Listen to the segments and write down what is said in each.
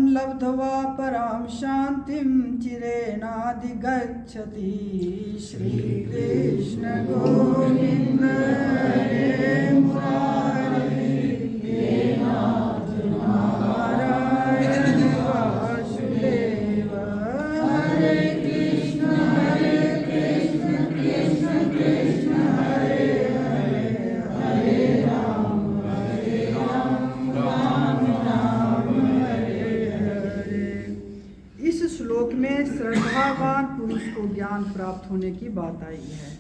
लब्ध्वा परां शान्तिं चिरेणाधिगच्छति। श्रीकृष्ण गोविन्द हरे मुरारी, हे नाथ नारायण वासुदेव। हरे कृष्ण कृष्ण कृष्ण हरे हरे, हरे राम राम राम हरे हरे। इस श्लोक में श्रद्धावान पुरुष को ज्ञान प्राप्त होने की बात आई है।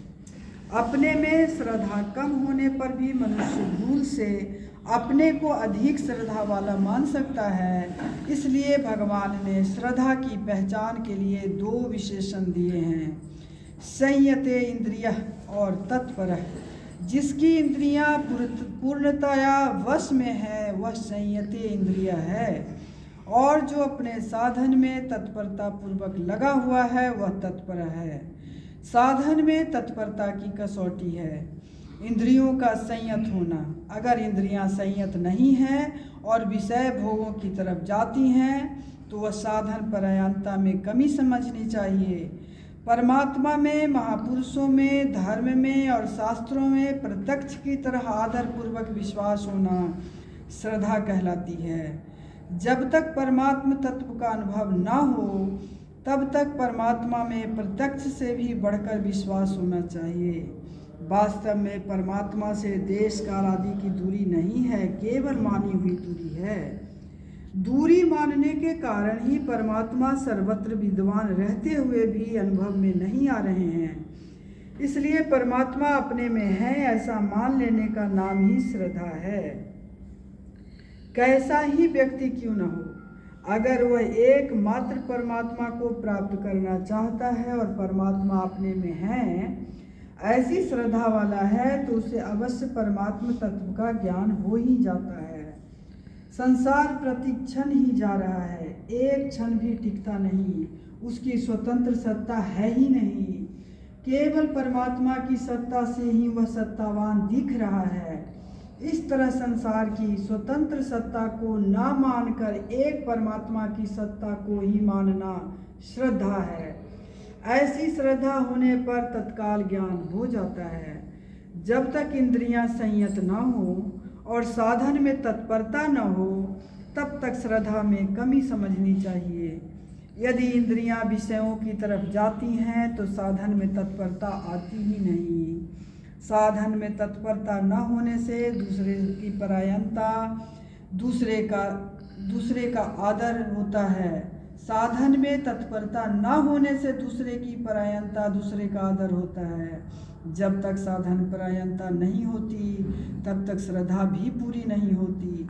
अपने में श्रद्धा कम होने पर भी मनुष्य भूल से अपने को अधिक श्रद्धा वाला मान सकता है। इसलिए भगवान ने श्रद्धा की पहचान के लिए दो विशेषण दिए हैं, संयते इंद्रिय और तत्पर। जिसकी इंद्रियां पूर्णतया वश में है वह संयते इंद्रिय है, और जो अपने साधन में तत्परता पूर्वक लगा हुआ है वह तत्पर है। साधन में तत्परता की कसौटी है इंद्रियों का संयत होना। अगर इंद्रियां संयत नहीं हैं और विषय भोगों की तरफ जाती हैं तो वह साधन परायणता में कमी समझनी चाहिए। परमात्मा में, महापुरुषों में, धर्म में और शास्त्रों में प्रत्यक्ष की तरह आदरपूर्वक विश्वास होना श्रद्धा कहलाती है। जब तक परमात्म तत्व का अनुभव न हो तब तक परमात्मा में प्रत्यक्ष से भी बढ़कर विश्वास होना चाहिए। वास्तव में परमात्मा से देश काल आदि की दूरी नहीं है, केवल मानी हुई दूरी है। दूरी मानने के कारण ही परमात्मा सर्वत्र विद्वान रहते हुए भी अनुभव में नहीं आ रहे हैं। इसलिए परमात्मा अपने में है ऐसा मान लेने का नाम ही श्रद्धा है। कैसा ही व्यक्ति क्यों न हो, अगर वह एकमात्र परमात्मा को प्राप्त करना चाहता है और परमात्मा अपने में है, ऐसी श्रद्धा वाला है तो उसे अवश्य परमात्म तत्व का ज्ञान हो ही जाता है। संसार प्रतिक्षण ही जा रहा है, एक क्षण भी टिकता नहीं, उसकी स्वतंत्र सत्ता है ही नहीं। केवल परमात्मा की सत्ता से ही वह सत्तावान दिख रहा है। इस तरह संसार की स्वतंत्र सत्ता को न मानकर एक परमात्मा की सत्ता को ही मानना श्रद्धा है। ऐसी श्रद्धा होने पर तत्काल ज्ञान हो जाता है। जब तक इंद्रियां संयत न हो और साधन में तत्परता न हो तब तक श्रद्धा में कमी समझनी चाहिए। यदि इंद्रियां विषयों की तरफ जाती हैं तो साधन में तत्परता आती ही नहीं। साधन में तत्परता न होने से दूसरे की परायणता, दूसरे का आदर होता है। साधन में तत्परता न होने से दूसरे की परायणता, दूसरे का आदर होता है। जब तक साधन परायणता नहीं होती तब तक श्रद्धा भी पूरी नहीं होती।